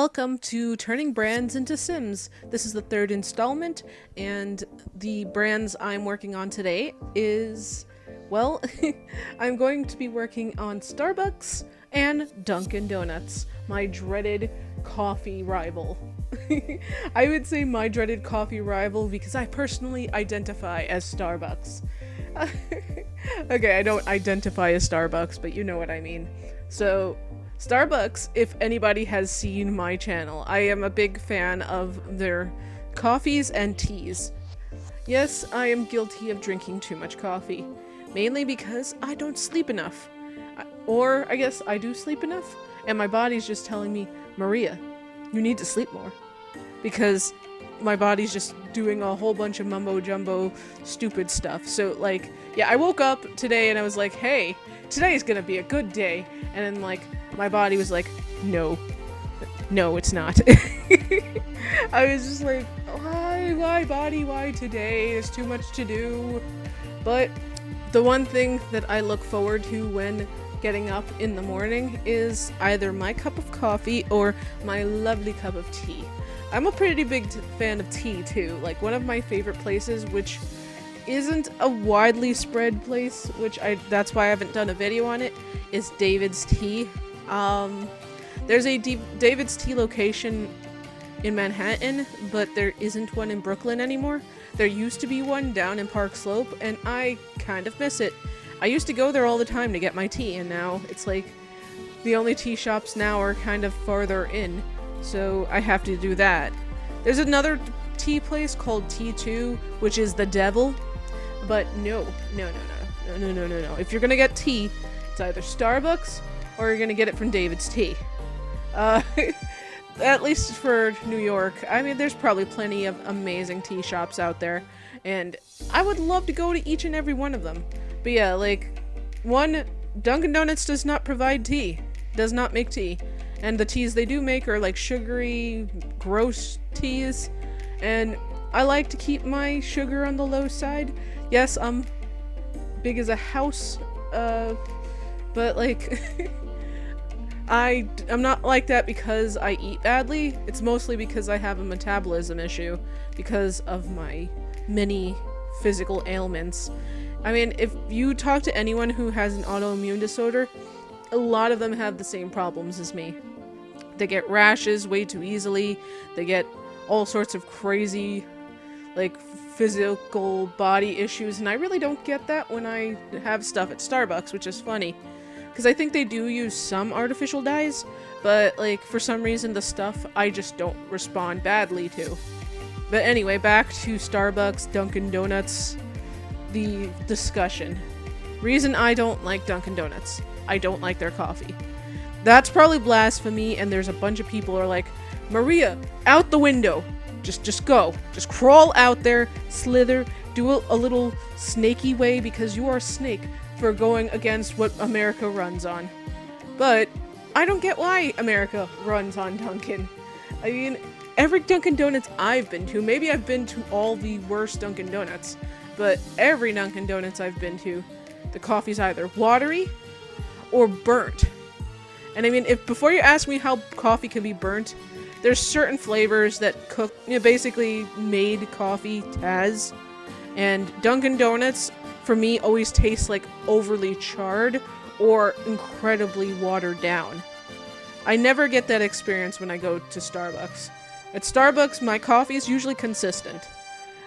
welcome to Turning Brands into Sims. This is the third installment, and the brands I'm working on today is, well, I'm going to be working on Starbucks and Dunkin' Donuts, my dreaded coffee rival. I would say my dreaded coffee rival because I personally identify as Starbucks. Okay, I don't identify as Starbucks, but you know what I mean. So, Starbucks, if anybody has seen my channel, I am a big fan of their coffees and teas. Yes, I am guilty of drinking too much coffee, mainly because I don't sleep enough. Or, I guess I do sleep enough, and my body's just telling me, Maria, you need to sleep more. Because my body's just doing a whole bunch of mumbo-jumbo stupid stuff. So, like, yeah, I woke up today and I was like, hey, today's gonna be a good day. And then, like, my body was like, no, it's not. I was just like, why body, why today? There's too much to do. But the one thing that I look forward to when getting up in the morning is either my cup of coffee or my lovely cup of tea. I'm a pretty big fan of tea too. Like, one of my favorite places, which isn't a widely spread place, that's why I haven't done a video on it, is David's Tea. There's a David's Tea location in Manhattan, but there isn't one in Brooklyn anymore. There used to be one down in Park Slope, and I kind of miss it. I used to go there all the time to get my tea, and now it's like the only tea shops now are kind of farther in, so I have to do that. There's another tea place called T2, which is the devil, but no. If you're gonna get tea, it's either Starbucks or you're gonna get it from David's Tea. At least for New York. I mean, there's probably plenty of amazing tea shops out there, and I would love to go to each and every one of them. But yeah, like, Dunkin' Donuts does not provide tea. Does not make tea. And the teas they do make are like sugary, gross teas. And I like to keep my sugar on the low side. Yes, I'm big as a house, but like, I'm not like that because I eat badly. It's mostly because I have a metabolism issue because of my many physical ailments. I mean, if you talk to anyone who has an autoimmune disorder, a lot of them have the same problems as me. They get rashes way too easily. They get all sorts of crazy, like, physical body issues, and I really don't get that when I have stuff at Starbucks, which is funny. Because I think they do use some artificial dyes, but, like, for some reason the stuff I just don't respond badly to. But anyway, back to Starbucks, Dunkin' Donuts, the discussion. Reason I don't like Dunkin' Donuts. I don't like their coffee. That's probably blasphemy, and there's a bunch of people who are like, Maria, out the window. Just go. Just crawl out there, slither, do a little snaky way because you are a snake for going against what America runs on. But I don't get why America runs on Dunkin'. I mean, every Dunkin' Donuts I've been to, maybe I've been to all the worst Dunkin' Donuts, but every Dunkin' Donuts I've been to, the coffee's either watery or burnt. And I mean, before you ask me how coffee can be burnt, there's certain flavors that basically made coffee Taz. And Dunkin' Donuts, for me, always tastes like overly charred or incredibly watered down. I never get that experience when I go to Starbucks. At Starbucks, my coffee is usually consistent.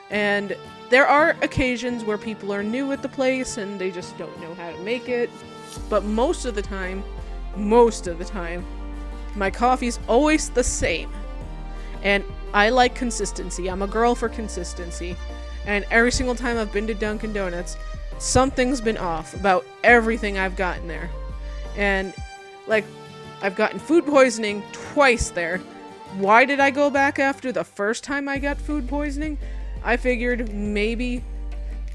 And there are occasions where people are new at the place and they just don't know how to make it. But most of the time, my coffee's always the same. And I like consistency. I'm a girl for consistency. And every single time I've been to Dunkin' Donuts, something's been off about everything I've gotten there. And, like, I've gotten food poisoning twice there. Why did I go back after the first time I got food poisoning? I figured maybe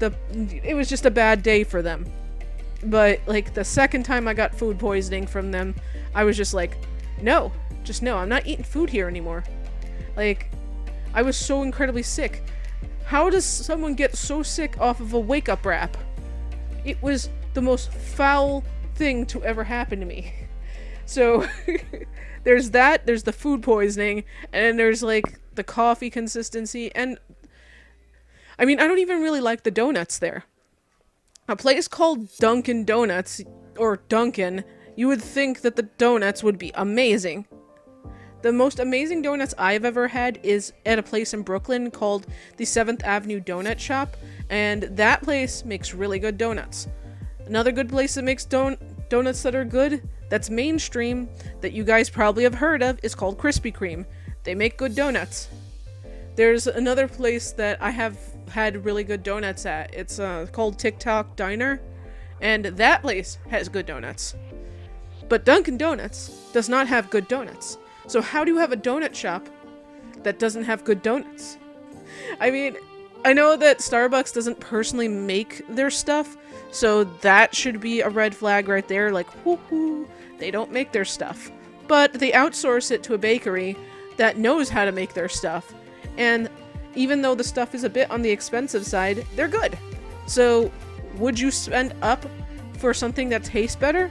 it was just a bad day for them. But, like, the second time I got food poisoning from them, I was just like, no, I'm not eating food here anymore. Like, I was so incredibly sick. How does someone get so sick off of a wake-up wrap? It was the most foul thing to ever happen to me. So there's that, there's the food poisoning, and then there's like the coffee consistency. And I mean, I don't even really like the donuts there. A place called Dunkin' Donuts, or Dunkin', you would think that the donuts would be amazing. The most amazing donuts I've ever had is at a place in Brooklyn called the 7th Avenue Donut Shop, and that place makes really good donuts. Another good place that makes donuts that are good, that's mainstream, that you guys probably have heard of, is called Krispy Kreme. They make good donuts. There's another place that I have had really good donuts at. It's called TikTok Diner, and that place has good donuts. But Dunkin' Donuts does not have good donuts. So how do you have a donut shop that doesn't have good donuts? I mean, I know that Starbucks doesn't personally make their stuff, so that should be a red flag right there, like, whoo-hoo, they don't make their stuff. But they outsource it to a bakery that knows how to make their stuff, and even though the stuff is a bit on the expensive side, they're good. So, would you spend up for something that tastes better?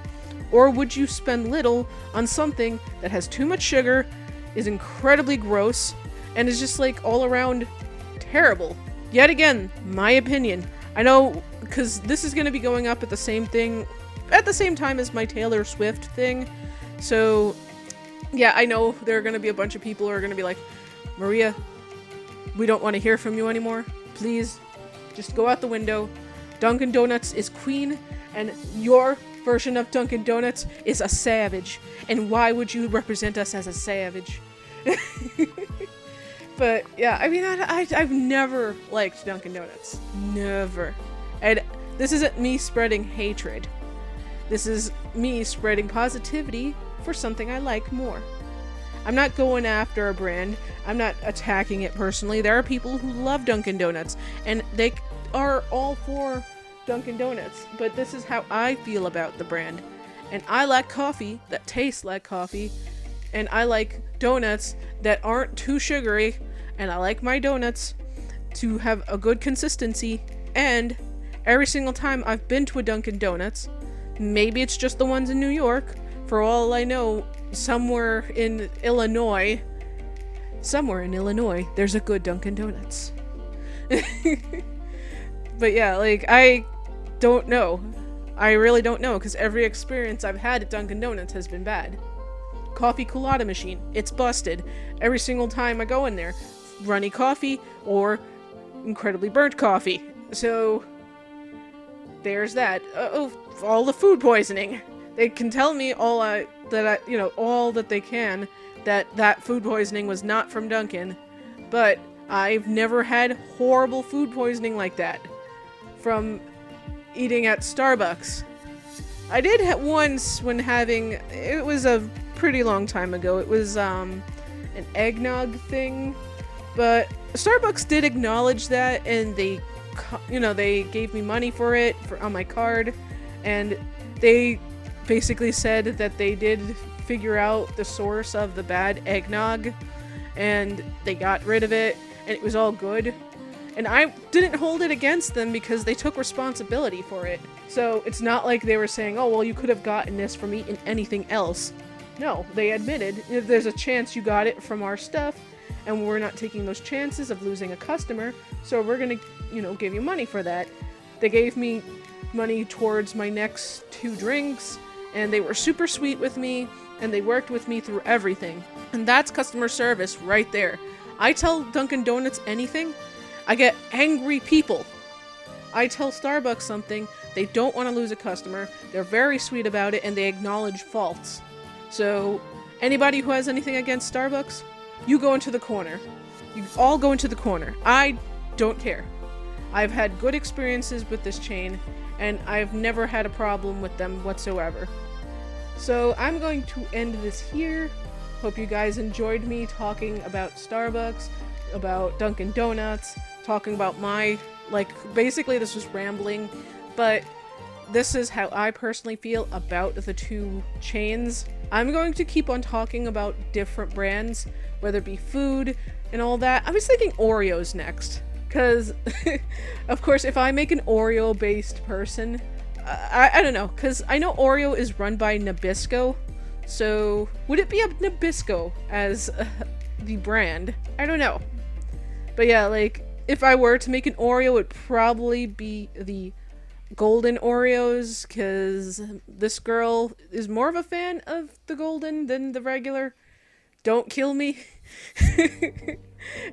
Or would you spend little on something that has too much sugar, is incredibly gross, and is just like all around terrible? Yet again, my opinion. I know, because this is going to be going up at the same time as my Taylor Swift thing. So, yeah, I know there are going to be a bunch of people who are going to be like, Maria, we don't want to hear from you anymore. Please, just go out the window. Dunkin' Donuts is queen, and your version of Dunkin' Donuts is a savage. And why would you represent us as a savage? But yeah, I mean, I've never liked Dunkin' Donuts. Never. And this isn't me spreading hatred. This is me spreading positivity for something I like more. I'm not going after a brand. I'm not attacking it personally. There are people who love Dunkin' Donuts, and they are all for Dunkin' Donuts, but this is how I feel about the brand. And I like coffee that tastes like coffee, and I like donuts that aren't too sugary, and I like my donuts to have a good consistency. And every single time I've been to a Dunkin' Donuts, maybe it's just the ones in New York, for all I know, somewhere in Illinois, there's a good Dunkin' Donuts. But yeah, like, I don't know. I really don't know, because every experience I've had at Dunkin' Donuts has been bad. Coffee colada machine, it's busted. Every single time I go in there. Runny coffee or incredibly burnt coffee. So, there's that. All the food poisoning. They can tell me all that they can, that food poisoning was not from Dunkin', but I've never had horrible food poisoning like that from eating at Starbucks. I did once when it was a pretty long time ago. It was an eggnog thing, but Starbucks did acknowledge that, and they gave me money for it on my card, and they basically said that they did figure out the source of the bad eggnog, and they got rid of it, and it was all good. And I didn't hold it against them because they took responsibility for it. So it's not like they were saying, oh, well, you could have gotten this from eating anything else. No, they admitted, if there's a chance you got it from our stuff, and we're not taking those chances of losing a customer, so we're gonna, give you money for that. They gave me money towards my next 2 drinks, and they were super sweet with me, and they worked with me through everything. And that's customer service right there. I tell Dunkin' Donuts anything, I get angry people. I tell Starbucks something, they don't want to lose a customer, they're very sweet about it, and they acknowledge faults. So, anybody who has anything against Starbucks, you go into the corner. You all go into the corner. I don't care. I've had good experiences with this chain, and I've never had a problem with them whatsoever. So, I'm going to end this here. Hope you guys enjoyed me talking about Starbucks, about Dunkin' Donuts, talking about basically this was rambling, but this is how I personally feel about the 2 chains. I'm going to keep on talking about different brands, whether it be food and all that. I was thinking Oreos next, because, of course, if I make an Oreo-based person, I don't know, because I know Oreo is run by Nabisco, So, would it be a Nabisco as the brand? I don't know. But yeah, like, if I were to make an Oreo, it would probably be the golden Oreos, because this girl is more of a fan of the golden than the regular. Don't kill me.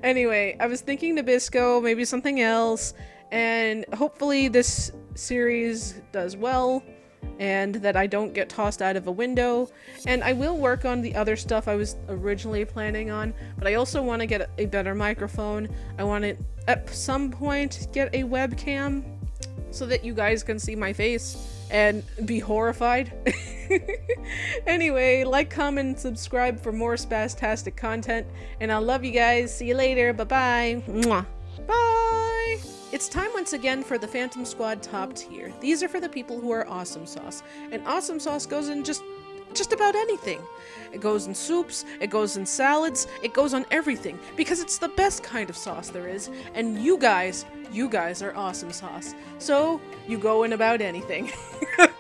Anyway, I was thinking Nabisco, maybe something else, and hopefully this series does well, and that I don't get tossed out of a window. And I will work on the other stuff I was originally planning on, but I also want to get a better microphone. I want to, at some point, get a webcam so that you guys can see my face and be horrified. Anyway, like, comment, subscribe for more spastastic content, and I'll love you guys. See you later. Bye-bye. Mwah. Bye! It's time once again for the Phantom Squad top tier. These are for the people who are awesome sauce, and awesome sauce goes in just about anything. It goes in soups, it goes in salads, it goes on everything, because it's the best kind of sauce there is, and you guys are awesome sauce. So, you go in about anything.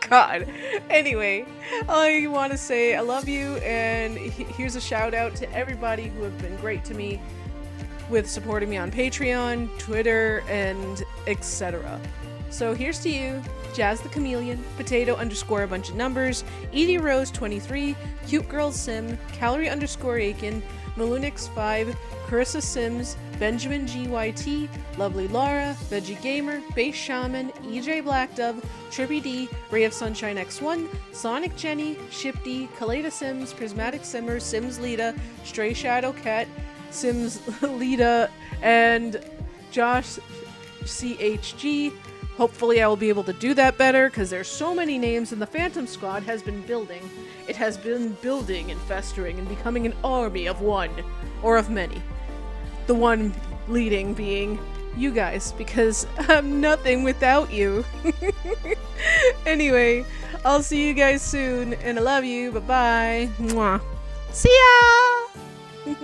God. Anyway, I want to say I love you, and here's a shout out to everybody who have been great to me with supporting me on Patreon, Twitter, and etc. So here's to you, Jazz the Chameleon, Potato _ a bunch of numbers, Edie Rose 23, Cute Girl Sim, Calorie _ Aiken, Malunix 5, Carissa Sims, Benjamin GYT, Lovely Laura, Veggie Gamer, Base Shaman, EJ Black Dove, Trippy D, Ray of Sunshine X1, Sonic Jenny, Shifty, Kaleda Sims, Prismatic Simmer, Sims Lita, Stray Shadow Cat, Sims Lita, and Josh CHG. Hopefully I will be able to do that better, because there's so many names, and the Phantom Squad has been building. It has been building and festering and becoming an army of one, or of many. The one leading being you guys, because I'm nothing without you. Anyway, I'll see you guys soon, and I love you. Bye-bye. Mwah. See ya!